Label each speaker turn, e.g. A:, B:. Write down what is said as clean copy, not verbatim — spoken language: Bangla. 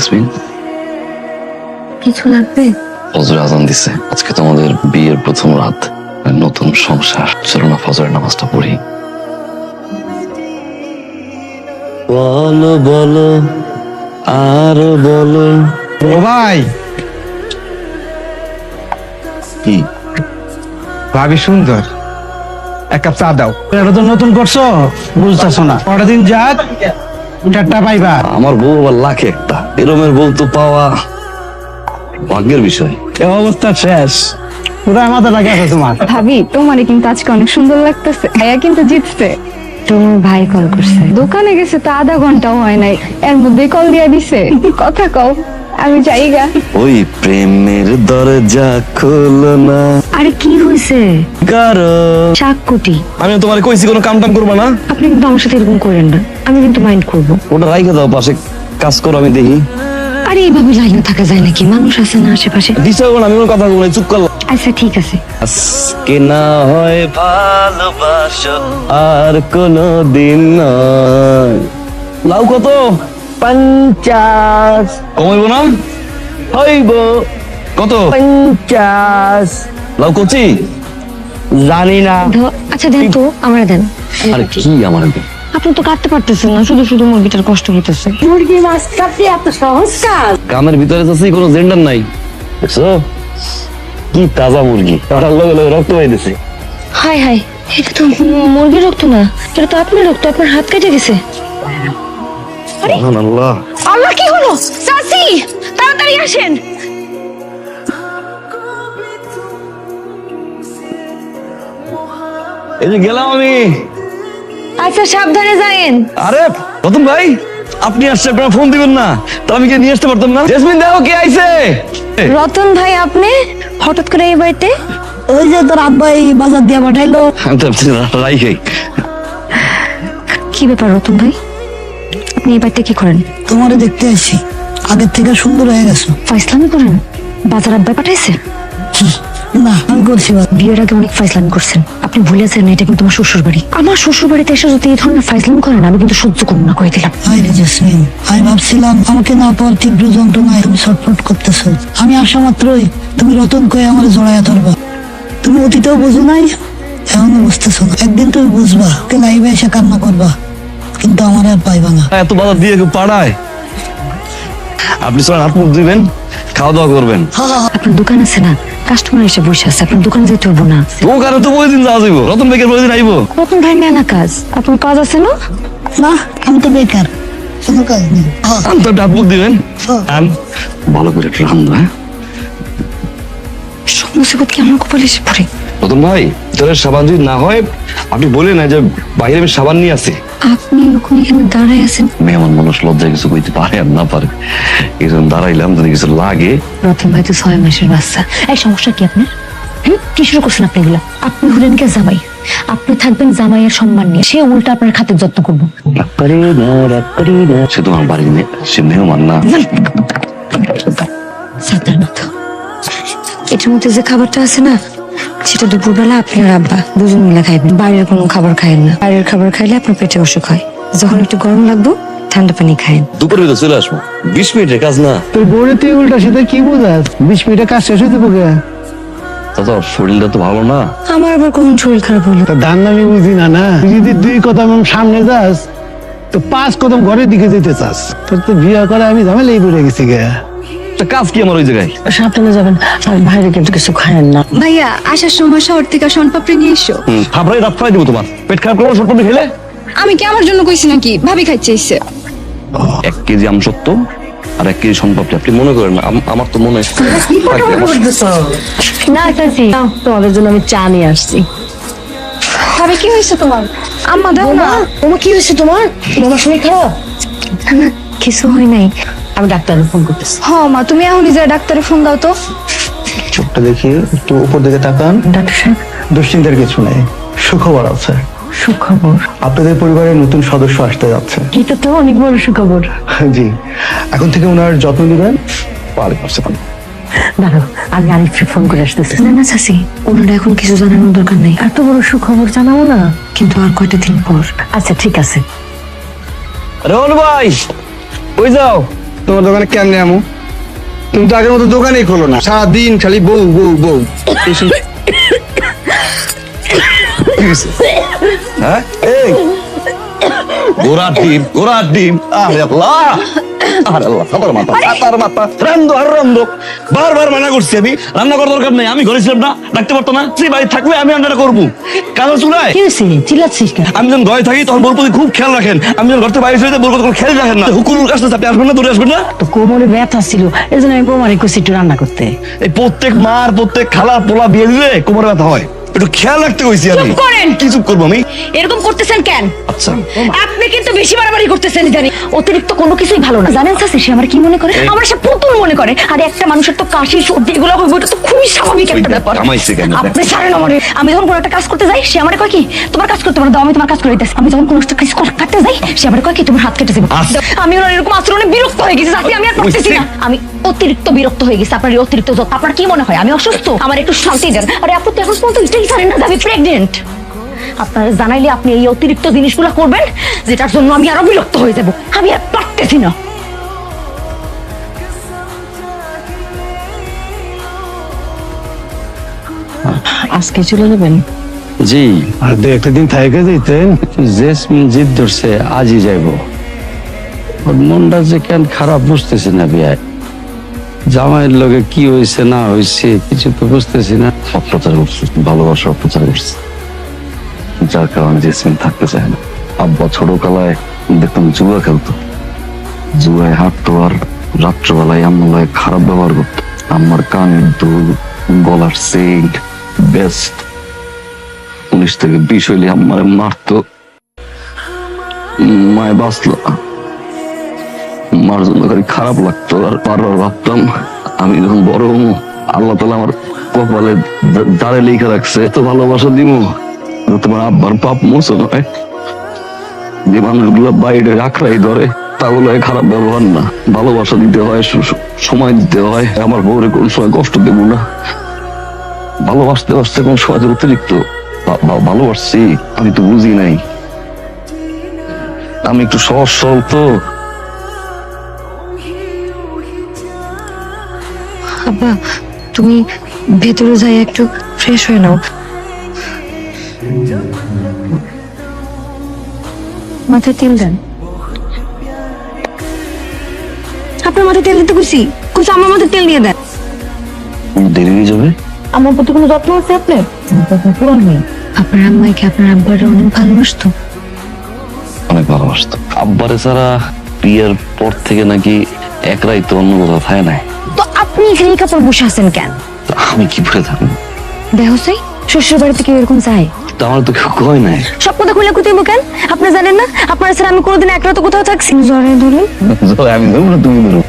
A: জেসমিন,
B: কিছু লাগবে?
A: ফজর আজান দিছে, আজকে তোমাদের বিয়ের প্রথম রাত, নতুন সংসার। চলো না ফজরের নামাজটা পড়ি। বলো বলো আর বলো।
C: ও ভাই,
A: কি
C: ভাবি সুন্দর, এক কাপ চা দাও। এটা তো নতুন করছো, বুঝতেছো না। কটা দিন যাক চারটা পাইবা।
A: আমার বউ আবার লাখে একটা, এরমের বউ তো পাওয়া ভাগ্যের বিষয়।
C: এ অবস্থা শেষ, পুরা মাথা লাগে আছে তোমার।
B: ভাবি, তোমারে কিন্তু আজকে অনেক সুন্দর লাগতেছে। ভাইয়া কিন্তু জিতছে। তোমার ভাই কল করছে, দোকানে গেছে তো আধা ঘন্টাও হয় নাই, এর মধ্যে কল দিয়ে দিছে। কথা কও, আমি যাইগা।
A: ওই প্রেমের দরজা খোলো না।
B: আরে কি হয়েছে?
A: কারো
B: চাকুটি।
A: আমি তোমার কইছি কোনো কাম টাম করবো না।
B: আপনি কিন্তু আমার সাথে এরকম করেন না, আমি কিন্তু মাইন্ড করবো।
A: ওটা রাইখে দাও পাশে, কাজ করো আমি দেখি।
B: আরে এইভাবে লাইনে থাকা যায় নাকি? মানুষ আছে না আশেপাশে।
A: ডিস্টার্ব না, আমি কোনো কথা বলবো না, চুপ করলাম।
B: আচ্ছা ঠিক আছে।
A: আজকে না হয় ভালোবাসো আর কোনো দিন নয়। লাউ কত? 50। কমাইবো না? হইব। কত? 50। লাউ কচি? জানি না।
B: আচ্ছা দেন তো, আমরা দেন।
A: আরে কি আমার
B: আপনি তো কাটতে পারতেছেন না, শুধু শুধু মুরগিটার কষ্ট হইতেছে।
D: মুরগি মাছ কাটতে এত সহজ কাজ?
A: কামের ভিতরে তো কোনো জেন্ডার নাই, দেখছো? কি তাজা মুরগি, ওটার লগে লগে রক্ত বাইতেছে।
B: হাই হাই, এটা তো মুরগির রক্ত না, এটা তো আপনার রক্ত। আপনার হাত কেটে গেছে।
A: আল্লাহ,
B: আল্লাহ, কি হলো? চাচি, তাড়াতাড়ি আসেন।
A: এই যে গেলাম আমি।
B: আচ্ছা সাবধানে যায়েন।
A: আরে রতন ভাই, আপনি আসছে, আপনারা ফোন দিবেন না? তা আমি কি নিয়ে আসতে পারতাম না? জেসমিন দেখো কে আইছে।
B: রতন ভাই, আপনি হঠাৎ করে এই বাড়িতে?
D: ওই যে তোর আব্বাই বাজার দিয়ে পাঠাইলো।
A: রাইখাই।
B: কি ব্যাপার রতন ভাই, আপনি এই বাড়িতে কি করেন?
D: তোমারে দেখতে আসি, আগের থেকে সুন্দর হয়ে গেছো।
B: ফাইসলামি করেন? বাজার আব্বাই পাঠাইছে?
D: না, আমি করছি
B: বিয়ের আগে অনেক ফাইসলামি করছেন, আপনি ভুলেছেন এটা কিন্তু আমার শ্বশুর বাড়ি। আমার শ্বশুর বাড়িতে এসে যদি এই ধরনের ফাইসলামি করেন, আমি কিন্তু সহ্য করবো না, করে দিলাম।
D: হাই রে জেসমিন, আমি ভাবছিলাম আমাকে না পাওয়ার তীব্র যন্ত্রণায় তুমি ছটফট করতেছো। আমি আসা মাত্রই তুমি রতন কয়ে আমার জড়াইয়া ধরবা। তুমি অতীতেও বুঝো নাই, এখনো বুঝতেছো না। একদিন তুমি বুঝবা, ওকে লাইভে এসে কান্না করবা, কিন্তু আমার আর পাইবা না।
A: এত বাধা দিয়ে কেউ পাড়ায়? আপনি সবাই হাত মুখ দিবেন, খাওয়া দাওয়া করবেন।
B: আপনার দোকান আছে না, কাস্টমার এসে বসে আছে, আপনার দোকানে যেতে হবো না।
A: ও কারো তো প্রতিদিন যাওয়া যাইব, রতন বেকের প্রতিদিন আইব।
B: রতন ভাই মেলা কাজ, আপনার কাজ আছে না?
D: না, আমি তো বেকার, কোনো কাজ নেই।
A: তো হাত মুখ দিবেন। আন, ভালো করে একটু রান্ধো। হ্যাঁ
B: সব মুসিবত কি আমার কপালে এসে পড়ে?
A: রতন ভাই, তোর সাবান যদি না হয় আপনি বলে না যে বাইরে আমি সাবান নিয়ে আসি।
B: আপনি এরকম এখানে দাঁড়ায় আছেন।
A: মেহমান মানুষ লজ্জায় কিছু কইতে পারে আর না পারে, এই জন্য দাঁড়াইলাম, যদি কিছু লাগে।
B: রতন ভাই তো 6 মাসের বাচ্চা। এই সমস্যা কি আপনার? কি শুরু করছেন আপনি এগুলা? আপনি হলেন কে জামাই, আপনি থাকবেন জামাইয়ের সম্মান নিয়ে, সে উল্টা আপনার খাতির যত্ন করবো।
A: সে তোমার বাড়ির মেয়ে, সে মেহমান না।
B: সাতার মতো এটার মধ্যে যে খাবারটা আছে না, সেটা দুপুরবেলা আপনি আর আব্বা দুজন মিলে খাইবেন। বাইরের কোনো খাবার খাইেন না, বাইরের খাবার খাইলে আপনার পেটে অসুখ হয়। যখন একটু গরম লাগবে ঠান্ডা পানি খায়েন।
A: দুপুরের ভিতরে চলে আসবো, 20 মিনিটের কাজ না।
C: তোর বউরে তুই উল্টা সেটা কি বোঝাস? 20 মিনিটে কাজ শেষ হইতে পোকে।
A: দাদা শরীরটা তো ভালো না।
B: আমার আবার কোন শরীর খারাপ হলো?
C: তা ধান আমি বুঝি না। না, তুই যদি 2 কদম সামনে যাস তো 5 কদম ঘরের দিকে যেতে চাস। তোর তো বিয়ে করে আমি ঝামেলাই পড়ে গেছি গে।
A: কাজ কি আমার ওই জায়গায়?
D: সাবধানে যাবেন, আর বাইরে কিন্তু কিছু খায়েন না।
B: ভাইয়া, আসার সময় শহর থেকে শনপাপড়ি নিয়ে এসো।
A: খাবারে রাত ফেলাই দেবো তোমার। পেট খারাপ করবো সব খেলে।
B: আমি কি আমার জন্য কইছি নাকি? ভাবি খাইছে ইচ্ছে।
A: 1 কেজি আমসত্ব আর 1 কেজি শনপাপড়ি। আপনি মনে করেন না, আমার তো মনে হয়
D: না চাচি, তোমাদের জন্য আমি চা নিয়ে আসছি।
B: ভাবি, কি হয়েছে তোমার? আম্মা দাও না।
D: তোমার কি হয়েছে? তোমার শরীর খারাপ?
B: না, কিছু হয় নাই।
D: আমি ডাক্তারের ফোন করতেছি।
B: হ্যাঁ মা, তুমি এখনই যা ডাক্তারে ফোন দাও তো।
C: চোখটা দেখি একটু উপর দিকে তাকান।
B: ডাক্তার সাহেব,
C: দুশ্চিন্তার কিছু নেই, সুখবর আছে।
B: সুখবর?
C: আপনাদের পরিবারের নতুন সদস্য আসতে যাচ্ছে।
D: এটা তো অনেক বড় সুখবর।
C: জি, এখন থেকে ওনার যত্ন নেবেন। 5%।
D: দাঁড়াও, আমি আরিফকে ফোন করে আসতেছি।
B: না না চাচি, ওনারা এখন কিছু জানানোর দরকার নেই।
D: এত বড় সুখবর জানাবো না?
B: কিন্তু আর কয়টা দিন পর।
D: আচ্ছা ঠিক আছে।
A: রোল ভাই, কই যাও?
C: তোমার দোকানে কেন আমু? তুমি তো আগের মতো দোকানেই খোলো না, সারাদিন খালি বউ বউ বউ।
A: হ্যাঁ এই ঘোড়ার ডিম আরে আল্লাহ আরে আল্লাহ খাবার মাথা খাবার মাথা রান্দো আর রান্দো বারবার মানা করছি আমি রান্না করার দরকার নেই আমি ঘরে ছিলাম না ডাকতে পারতো না সে বাড়ি থাকলে আমি রান্নাটা করবো কালো চুলায়
B: কি হয়েছে চিল্লাচ্ছিস কেন?
A: আমি যখন ঘরে থাকি তখন বোর প্রতি খুব খেয়াল রাখেন আমি যখন ঘর থেকে বাইরে চলে যাই বোর প্রতি কোনো খেয়াল রাখেন না হুকুর কাছে আপনি আসবেন না দূরে আসবেন না
E: তো কোমরে ব্যথা ছিল এই জন্য আমি কোমরে কুচি একটু রান্না করতে।
A: এই প্রত্যেক মার প্রত্যেক খালা পোলা বিয়ে দিলে কোমরে ব্যথা হয় একটু খেয়াল রাখতে কইছি আমি
B: চুপ করেন।
A: কি চুপ করবো আমি
B: এরকম করতেছেন কেন?
A: আচ্ছা
B: আপনি কিন্তু বেশি বাড়াবাড়ি করতেছেন জানি। অতিরিক্ত কোনো কিছুই ভালো না জানেন চাচি, সে আমার কি মনে করে? আমার সে পুতুল মনে করে। আর একটা মানুষের তো কাশি সর্দি এগুলো হইব, এটা তো খুবই স্বাভাবিক একটা ব্যাপার।
A: কামাইছে কেন?
B: আপনি ছাড়েন আমারে। আমি যখন কোনো একটা কাজ করতে যাই সে আমারে কয় কি তোমার কাজ করতে পারো দাও, আমি তোমার কাজ করে দিতেছি। আমি যখন কোনো একটা কাজ কাটতে যাই সে আমারে কয় কি তোমার হাত কেটে দেবো। আমি ওনার এরকম আচরণে বিরক্ত হয়ে গেছি চাচি, আমি আর পারতেছি না। আমি অতিরিক্ত বিরক্ত হয়ে গেছি আপনার এই অতিরিক্ত যত্ন। আপনার কি মনে হয় আমি অসুস্থ? আমার একটু শান্তি দেন। আরে আপনি তো এখন পর্যন্ত এটাই জানেন না যে আমি প্রেগনেন্ট। আপনারা জানাইলে আপনি এই অতিরিক্ত জিনিসগুলো করবেন যেটার জন্য আমি আরো বিরক্ত হয়ে যাব। আমি আর পারতেছি না।
E: আজকে চলে যাবেন?
F: জি
C: আর দু একটা দিন থাইকে দিতেন।
F: জেসমিন জিদ ধরছে আজই যাইব। ওর মনটা যে কেন খারাপ বুঝতেছি না বিয়ায়, জামাইয়ের লগে কি হয়েছে না হয়েছে কিছু তো বুঝতেছি না।
A: অত্যাচার করছে ভালোবাসা অত্যাচার করছে যার কারণে জেসমিন থাকতে চায় না। আব্বা ছোটবেলায় দেখতাম জুয়া খেলতো, জুয়ায় হাঁটতো আর রাত্রবেলায় আম্মালায় খারাপ ব্যবহার করতো। আমার কানের দুল গলার সেট বেস্ট 19 থেকে 20 হইলে আমার মারতো। মায় বাঁচলো না, মার জন্য খালি খারাপ লাগতো। আর বারবার ভাবতাম আমি যখন বড় হবো আল্লাহ তাআলা আমার কপালে দাঁড়ে লিখে রাখছে এত ভালোবাসা দিব তোমার আব্বার পাপ মোচন হয়। যে মানুষগুলো বাইরে আঁকড়াই ধরে তাগুলো খারাপ ব্যবহার না, ভালোবাসা দিতে হয়, সময় দিতে হয়। আমার বউরে কোন সময় কষ্ট দেব না, ভালোবাসতে বাসতে কোন সময় অতিরিক্ত ভালোবাসছি আমি তো বুঝি নাই। আমি একটু সহজ সরল তো।
B: আব্বা তুমি ভেতরে যাই একটু ফ্রেশ হয়ে নাও। মাথায় তেল দেন। আপনার মাথায় তেল দিতে খুশি খুশি আমার মাথায় তেল দিয়ে দেন।
A: দেরি হয়ে যাবে।
B: আমার প্রতি কোনো যত্ন আছে আপনার? পুরান মেয়ে। আপনার আম্মাকে আপনার আব্বার অনেক ভালোবাসতো।
A: অনেক ভালোবাসতো। আব্বারে ছাড়া বিয়ের পর থেকে নাকি একরাই তো অন্য কোথাও থাকে নাই।
B: তো আপনি এখানে এই কাপড় বসে আছেন কেন?
A: তো আমি কি পরে থাকবো?
B: দেখো সাই শ্বশুর বাড়িতে কেউ এরকম যায়?
A: তো আমার তো কেউ কয় নাই।
B: সব কথা খুলে কুতিব কেন? আপনি জানেন না আপনার ছাড়া আমি কোনোদিন একলা তো কোথাও থাকছি? জ্বরে ধরুন
A: আমি ধরবো না, তুমি ধরো।